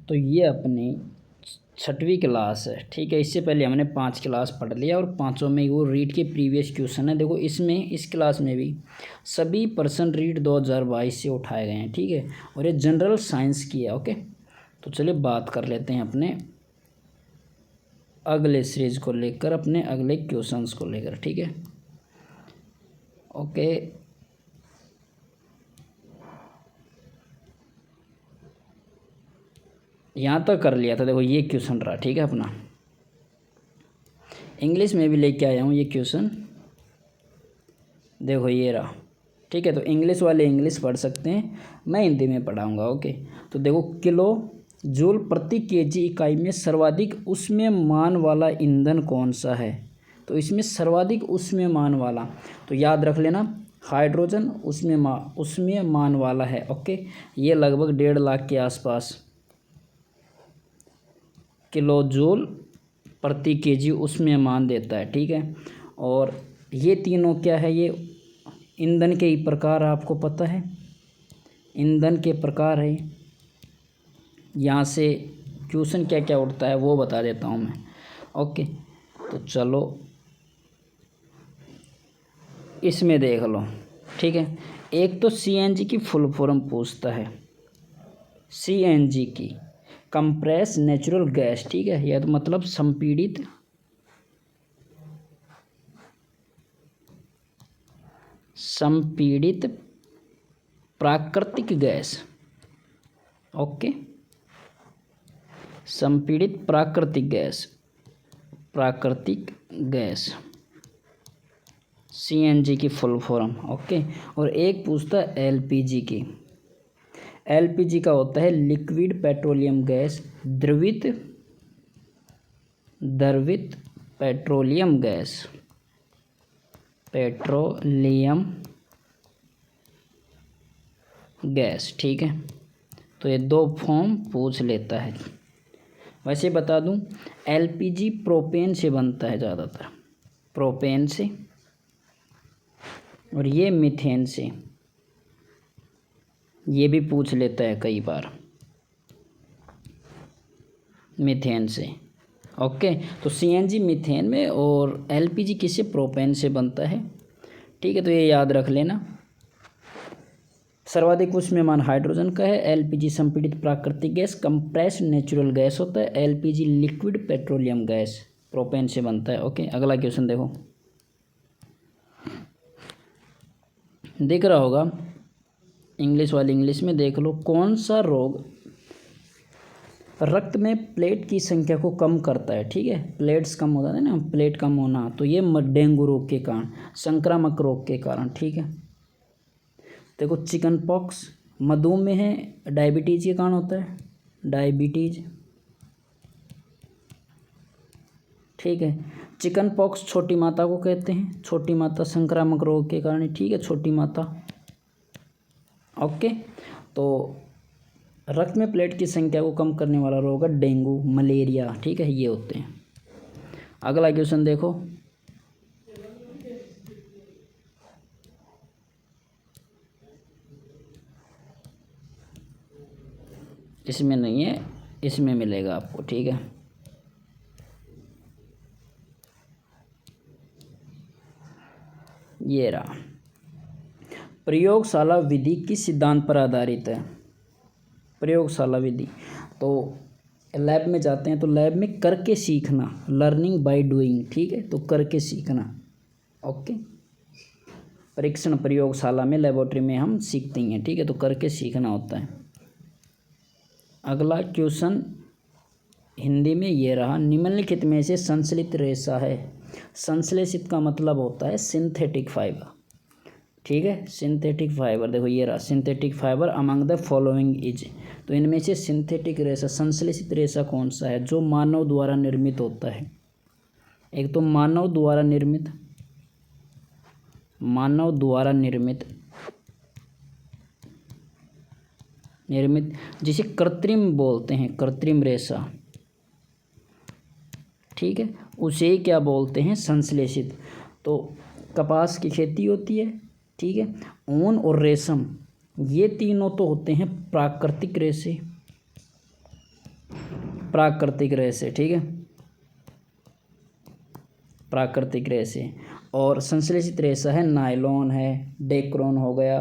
तो ये अपनी 6वीं क्लास है, ठीक है। इससे पहले हमने 5 क्लास पढ़ लिया और पाँचों में वो रीड के प्रीवियस क्वेश्चन है। देखो इसमें इस क्लास में भी सभी पर्सन रीड 2022 से उठाए गए हैं, ठीक है। और ये जनरल साइंस की है, ओके। तो चलिए बात कर लेते हैं अपने अगले सीरीज को लेकर, अपने अगले क्वेश्चंस को लेकर, ठीक है। ओके, यहाँ तक कर लिया था। देखो ये क्वेश्चन रहा, ठीक है अपना। इंग्लिश में भी लेके आया हूँ ये क्वेश्चन, देखो ये रहा, ठीक है। तो इंग्लिश वाले इंग्लिश पढ़ सकते हैं, मैं हिंदी में पढ़ाऊँगा, ओके। तो देखो किलो जूल प्रति केजी इकाई में सर्वाधिक ऊष्मीयमान वाला ईंधन कौन सा है। तो इसमें सर्वाधिक ऊष्मीयमान वाला, तो याद रख लेना हाइड्रोजन ऊष्मीयमान वाला है, ओके। ये लगभग 1.5 लाख के आसपास किलो जूल प्रति केजी ऊष्मीयमान देता है, ठीक है। और ये तीनों क्या है, ये ईंधन के ही प्रकार आपको पता है, ईंधन के प्रकार है। यहाँ से क्वेश्चन क्या क्या उठता है वो बता देता हूँ मैं, ओके। तो चलो इसमें देख लो, ठीक है। एक तो सीएनजी की फुल फॉर्म पूछता है, सीएनजी की कंप्रेस नेचुरल गैस, ठीक है। यह तो मतलब संपीड़ित प्राकृतिक गैस, ओके। संपीड़ित प्राकृतिक गैस सीएनजी की फुल फॉर्म, ओके। और एक पूछता है एलपीजी की, एलपीजी का होता है लिक्विड पेट्रोलियम गैस, द्रवित पेट्रोलियम गैस, ठीक है। तो ये 2 फॉर्म पूछ लेता है। वैसे बता दूं एलपीजी प्रोपेन से बनता है ज़्यादातर, प्रोपेन से, और ये मीथेन से, ये भी पूछ लेता है कई बार, मीथेन से, ओके। तो सीएनजी मीथेन में और एलपीजी किससे, प्रोपेन से बनता है, ठीक है। तो ये याद रख लेना। सर्वाधिक ऊष्मीयमान हाइड्रोजन का है, एलपीजी संपीड़ित प्राकृतिक गैस, कंप्रेस्ड नेचुरल गैस होता है, LPG liquid petroleum gas propane से बनता है, ओके। अगला क्वेश्चन देखो, दिख रहा होगा इंग्लिश वाली इंग्लिश में, देख लो। कौन सा रोग रक्त में प्लेट की संख्या को कम करता है, ठीक है। प्लेट्स कम होता है ना, प्लेट कम होना, तो ये डेंगू रोग के कारण, संक्रामक रोग के कारण, ठीक है। देखो चिकन पॉक्स मधुमेह है, डायबिटीज के कारण होता है, डायबिटीज, ठीक है। चिकन पॉक्स छोटी माता को कहते हैं, छोटी माता संक्रामक रोग के कारण, ठीक है, छोटी माता, ओके। तो रक्त में प्लेट की संख्या को कम करने वाला रोग है डेंगू, मलेरिया, ठीक है, ये होते हैं। अगला क्वेश्चन देखो, इसमें नहीं है, इसमें मिलेगा आपको, ठीक है। ये रहा, प्रयोगशाला विधि किस सिद्धांत पर आधारित है। प्रयोगशाला विधि, तो लैब में जाते हैं तो लैब में करके सीखना, लर्निंग बाय डूइंग, ठीक है। तो करके सीखना, ओके। परीक्षण प्रयोगशाला में, लेबोरेटरी में हम सीखते हैं, ठीक है। तो करके सीखना होता है। अगला क्वेश्चन हिंदी में ये रहा, निम्नलिखित में से संश्लेषित रेशा है। संश्लेषित का मतलब होता है सिंथेटिक फाइबर, ठीक है, सिंथेटिक फाइबर। देखो ये रहा, synthetic fibre among the following is, तो इनमें से सिंथेटिक रेशा, संश्लेषित रेशा कौन सा है जो मानव द्वारा निर्मित होता है। एक तो मानव द्वारा निर्मित जिसे कृत्रिम बोलते हैं, कृत्रिम रेशा, ठीक है, उसे क्या बोलते हैं, संश्लेषित। तो कपास की खेती होती है, ठीक है, ऊन और रेशम, ये तीनों तो होते हैं प्राकृतिक रेशे, प्राकृतिक रेसे, ठीक है, प्राकृतिक रेसे। और संश्लेषित रेशा है नायलॉन है, डेक्रोन हो गया,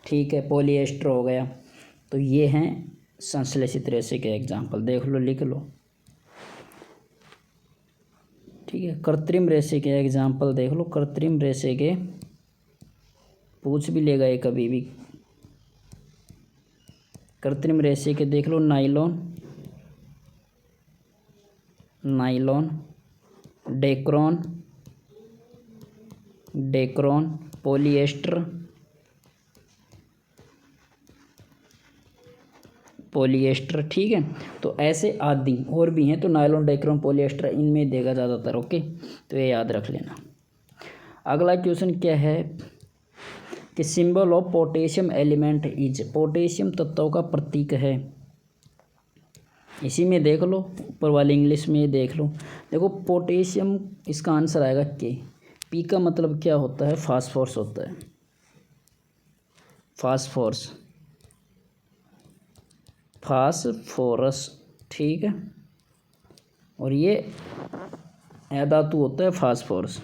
ठीक है, पॉलिएस्टर हो गया। तो ये हैं संश्लेषित रेशे के एग्जाम्पल, देख लो, लिख लो, ठीक है। कृत्रिम रेशे के एग्जाम्पल देख लो, कृत्रिम रेशे के पूछ भी लेगा ये कभी भी। कृत्रिम रेशे के देख लो, nylon, nylon, dacron, dacron, polyester, polyester, ठीक है। तो ऐसे आदि और भी हैं, तो नायलॉन, डेक्रोन, पॉलिएस्टर इनमें देगा ज़्यादातर, ओके, तो ये याद रख लेना। अगला क्वेश्चन क्या है कि symbol of potassium element is, potassium तत्व का प्रतीक है। इसी में देख लो, ऊपर वाले इंग्लिश में देख लो, देखो पोटेशियम, इसका आंसर आएगा के। पी का मतलब क्या होता है, फास्फोरस होता है, फास्फोरस, फास्फोरस, ठीक है। और ये धातु होता है फास्फोरस,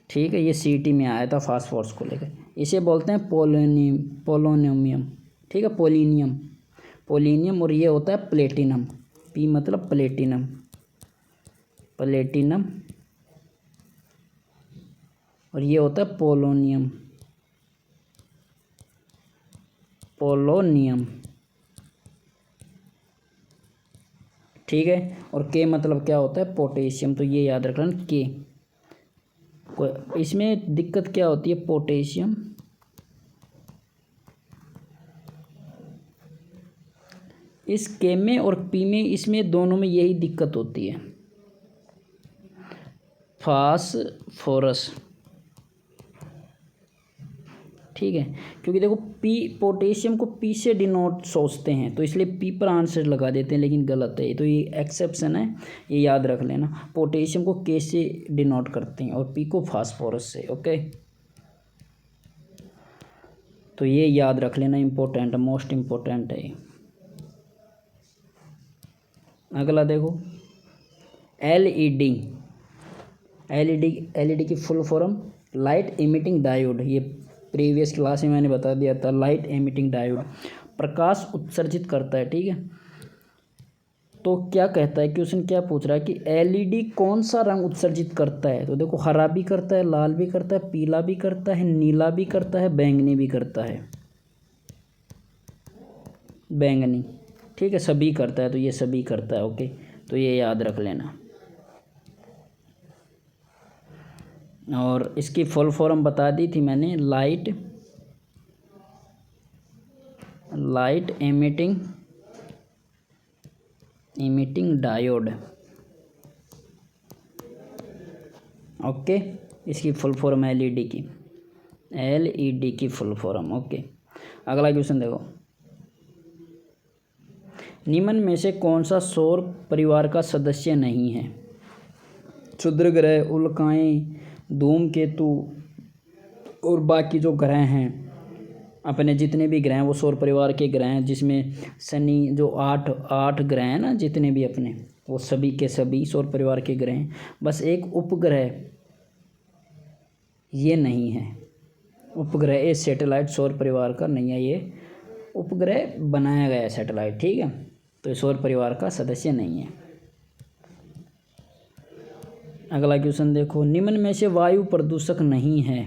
ठीक है। ये सीटी में आया था फास्फोरस को लेकर। इसे बोलते हैं पोलोनियम, पोलोनियम, ठीक है, पोलिनियम, पोलिनियम। और ये होता है प्लेटिनम, पी मतलब प्लेटिनम, प्लेटिनम। और ये होता है पोलोनियम, पोलोनियम, ठीक है। और के मतलब क्या होता है, पोटेशियम। तो ये याद रखना के। इसमें दिक्कत क्या होती है, पोटेशियम, इस के में और पी में, इसमें दोनों में यही दिक्कत होती है, फास्फोरस, ठीक है। क्योंकि देखो पी, पोटेशियम को पी से डिनोट सोचते हैं, तो इसलिए पी पर आंसर लगा देते हैं, लेकिन गलत है। तो ये एक्सेप्शन है, ये याद रख लेना। पोटेशियम को के से डिनोट करते हैं और पी को फास्फोरस से, ओके। तो ये याद रख लेना, इम्पोर्टेंट, मोस्ट इम्पोर्टेंट है। अगला देखो, एलईडी, एलईडी की full form light emitting diode. ये प्रीवियस क्लास में मैंने बता दिया था, लाइट एमिटिंग डायोड प्रकाश उत्सर्जित करता है, ठीक है। तो क्या कहता है क्वेश्चन, क्या पूछ रहा है कि एलईडी कौन सा रंग उत्सर्जित करता है। तो देखो, हरा भी करता है, लाल भी करता है, पीला भी करता है, नीला भी करता है, बैंगनी भी करता है, बैंगनी, ठीक है, सभी करता है। तो ये सभी करता है, ओके। तो ये याद रख लेना। और इसकी फुल फॉर्म बता दी थी मैंने, लाइट एमिटिंग डायोड, ओके। इसकी फुल फॉर्म एलईडी की फुल फॉर्म, ओके। अगला क्वेश्चन देखो, निम्न में से कौन सा सौर परिवार का सदस्य नहीं है। क्षुद्र ग्रह, उल्काएं, धूमकेतु और बाकी जो ग्रह हैं, अपने जितने भी ग्रह हैं वो सौर परिवार के ग्रह हैं, जिसमें शनि, जो आठ ग्रह हैं ना जितने भी अपने, वो सभी के सभी सौर परिवार के ग्रह हैं। बस एक उपग्रह ये नहीं है, उपग्रह, ये सैटेलाइट सौर परिवार का नहीं है, ये उपग्रह बनाया गया है सैटेलाइट, ठीक है। तो ये सौर परिवार का सदस्य नहीं है। अगला क्वेश्चन देखो, निम्न में से वायु प्रदूषक नहीं है,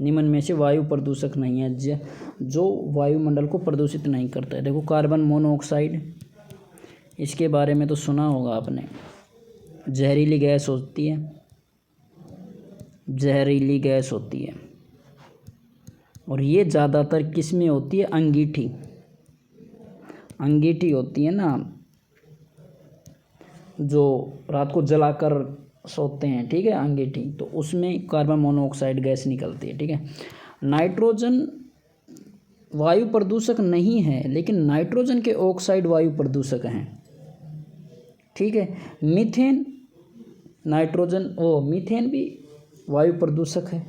निम्न में से वायु प्रदूषक नहीं है जो वायुमंडल को प्रदूषित नहीं करता है। देखो, कार्बन मोनोऑक्साइड, इसके बारे में तो सुना होगा आपने, जहरीली गैस होती है, जहरीली गैस होती है। और ये ज़्यादातर किस में होती है, अंगीठी, अंगीठी होती है ना, जो रात को जलाकर सोते हैं, ठीक है, अंगीठी। तो उसमें कार्बन मोनोऑक्साइड गैस निकलती है, ठीक है। नाइट्रोजन वायु प्रदूषक नहीं है, लेकिन नाइट्रोजन के ऑक्साइड वायु प्रदूषक हैं, ठीक है। मीथेन, मीथेन भी वायु प्रदूषक है,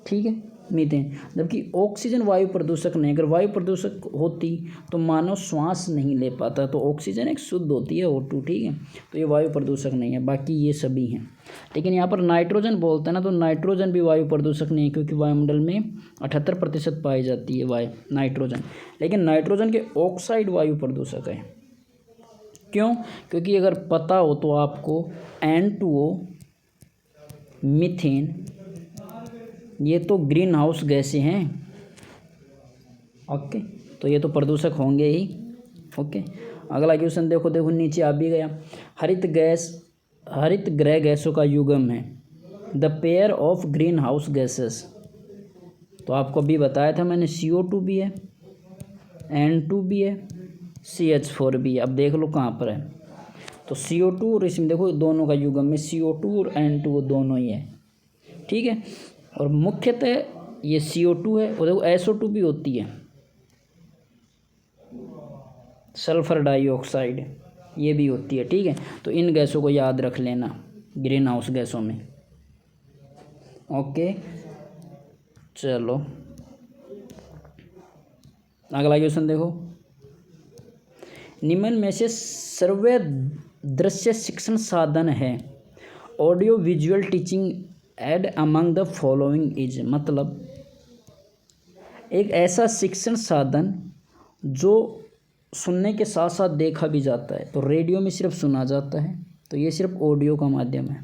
ठीक है। मीथेन, जबकि ऑक्सीजन वायु प्रदूषक नहीं। अगर वायु प्रदूषक होती तो मानव श्वास नहीं ले पाता। तो ऑक्सीजन एक शुद्ध होती है O2, ठीक है, तो ये वायु प्रदूषक नहीं है, बाकी ये सभी हैं। लेकिन यहाँ पर नाइट्रोजन बोलते हैं ना, तो नाइट्रोजन भी वायु प्रदूषक नहीं है, क्योंकि वायुमंडल में 78% पाई जाती है वायु नाइट्रोजन। लेकिन नाइट्रोजन के ऑक्साइड वायु प्रदूषक है। क्यों? क्योंकि अगर पता हो तो आपको N2O, मीथेन, ये तो ग्रीन हाउस गैसें हैं। ओके, तो ये तो प्रदूषक होंगे ही। ओके, अगला क्वेश्चन देखो नीचे आ भी गया। हरित गृह गैसों का युग्म है the pair of green house gases. तो आपको अभी बताया था मैंने, CO2 भी है, N2 भी है, CH4 भी है। अब देख लो कहाँ पर है। तो CO2 और इसमें देखो दोनों का युग्म में CO2 और N2 दोनों ही है, ठीक है। और मुख्यतः ये CO2 है, और देखो SO2 भी होती है, सल्फर डाइऑक्साइड, ये भी होती है, ठीक है। तो इन गैसों को याद रख लेना ग्रीन हाउस गैसों में। ओके, चलो अगला क्वेश्चन देखो। निम्न में से सर्व दृश्य शिक्षण साधन है audio visual teaching add among the following is. मतलब एक ऐसा शिक्षण साधन जो सुनने के साथ साथ देखा भी जाता है। तो रेडियो में सिर्फ सुना जाता है, तो ये सिर्फ ऑडियो का माध्यम है,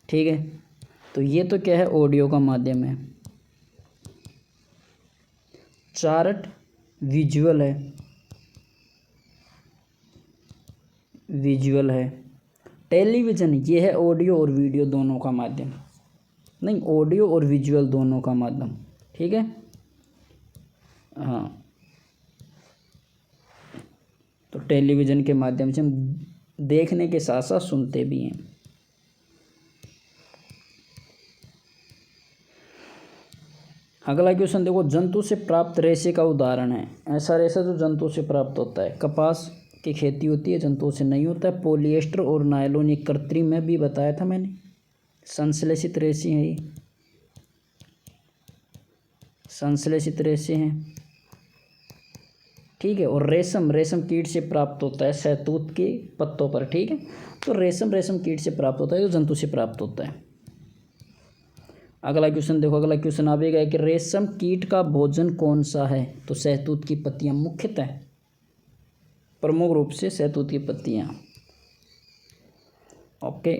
ठीक है। तो ये तो क्या है, ऑडियो का माध्यम है। चार्ट विजुअल है। टेलीविज़न ये है ऑडियो और वीडियो दोनों का माध्यम, नहीं, ऑडियो और विजुअल दोनों का माध्यम, ठीक है। हाँ, तो टेलीविज़न के माध्यम से हम देखने के साथ साथ सुनते भी हैं। अगला क्वेश्चन देखो, जंतु से प्राप्त रेशे का उदाहरण है। ऐसा रेशा जो जंतु से प्राप्त होता है। कपास की खेती होती है, जंतुओं से नहीं होता है। पॉलिएस्टर और नायलॉन ये कृत्रिम में भी बताया था मैंने, संश्लेषित रेशे हैं, ये संश्लेषित रेशे हैं, ठीक है। और रेशम कीट से प्राप्त होता है, शहतूत के पत्तों पर, ठीक है। तो रेशम कीट से प्राप्त होता है, जो जंतु से प्राप्त होता है। अगला क्वेश्चन देखो, अगला क्वेश्चन आवेगा कि रेशम कीट का भोजन कौन सा है। तो शहतूत की पत्तियां, मुख्यतः प्रमुख रूप से शहतूत की पत्तियां। ओके,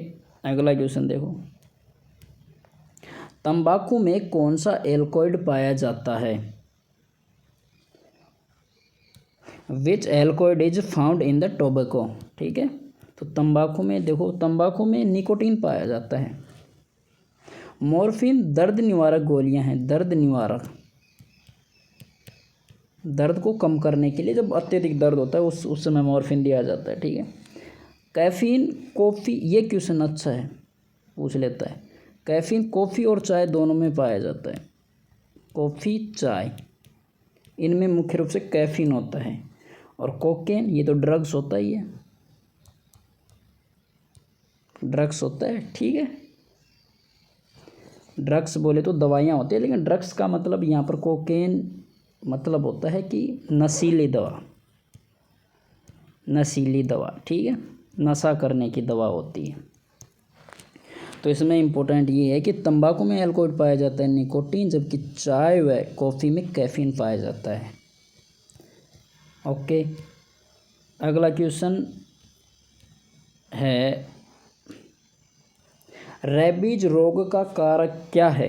अगला क्वेश्चन देखो, तंबाकू में कौन सा एल्कोइड पाया जाता है। विच एल्कोइड is found in the tobacco, ठीक है। तो तंबाकू में देखो, तंबाकू में निकोटीन पाया जाता है। मॉर्फिन दर्द निवारक गोलियां हैं, दर्द निवारक, दर्द को कम करने के लिए, जब अत्यधिक दर्द होता है उस समय मॉर्फिन दिया जाता है, ठीक है। कैफीन, कॉफ़ी, ये क्वेश्चन अच्छा है, पूछ लेता है। कैफीन कॉफ़ी और चाय दोनों में पाया जाता है। कॉफ़ी, चाय, इनमें मुख्य रूप से कैफीन होता है। और कोकेन, ये तो ड्रग्स होता ही है, ड्रग्स होता है, ठीक है। ड्रग्स बोले तो दवाइयाँ होती है, लेकिन ड्रग्स का मतलब यहाँ पर कोकेन मतलब होता है कि नशीली दवा, ठीक है, नशा करने की दवा होती है। तो इसमें इम्पोर्टेंट ये है कि तंबाकू में एल्कोइड पाया जाता है, निकोटीन, जबकि चाय व कॉफ़ी में कैफीन पाया जाता है। ओके, अगला क्वेश्चन है, रेबीज रोग का कारक क्या है।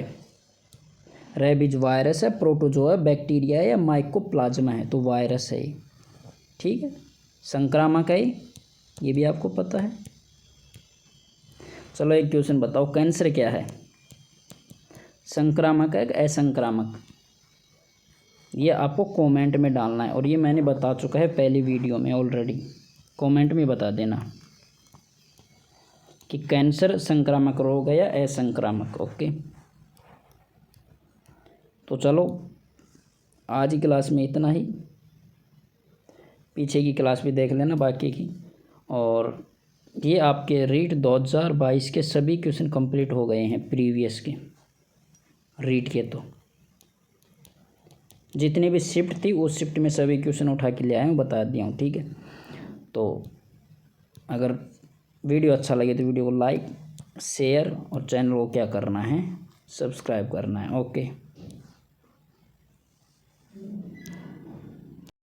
रेबीज वायरस है, प्रोटोजोआ, बैक्टीरिया है, या माइकोप्लाज्मा है। तो वायरस है, ठीक है, संक्रामक है, ये भी आपको पता है। चलो एक क्वेश्चन बताओ, कैंसर क्या है, संक्रामक है कि असंक्रामक। ये आपको कमेंट में डालना है, और ये मैंने बता चुका है पहली वीडियो में ऑलरेडी। कमेंट में बता देना कि कैंसर संक्रामक रोग है या असंक्रामक। ओके, तो चलो आज की क्लास में इतना ही, पीछे की क्लास भी देख लेना बाकी की। और ये आपके रीट 2022 के सभी क्वेश्चन कंप्लीट हो गए हैं प्रीवियस के। रीड के तो जितनी भी शिफ्ट थी उस शिफ्ट में सभी क्वेश्चन उठा के ले आया हूँ, बता दिया हूँ। ठीक है, तो अगर वीडियो अच्छा लगे तो वीडियो को लाइक शेयर और चैनल को क्या करना है, सब्सक्राइब करना है। ओके।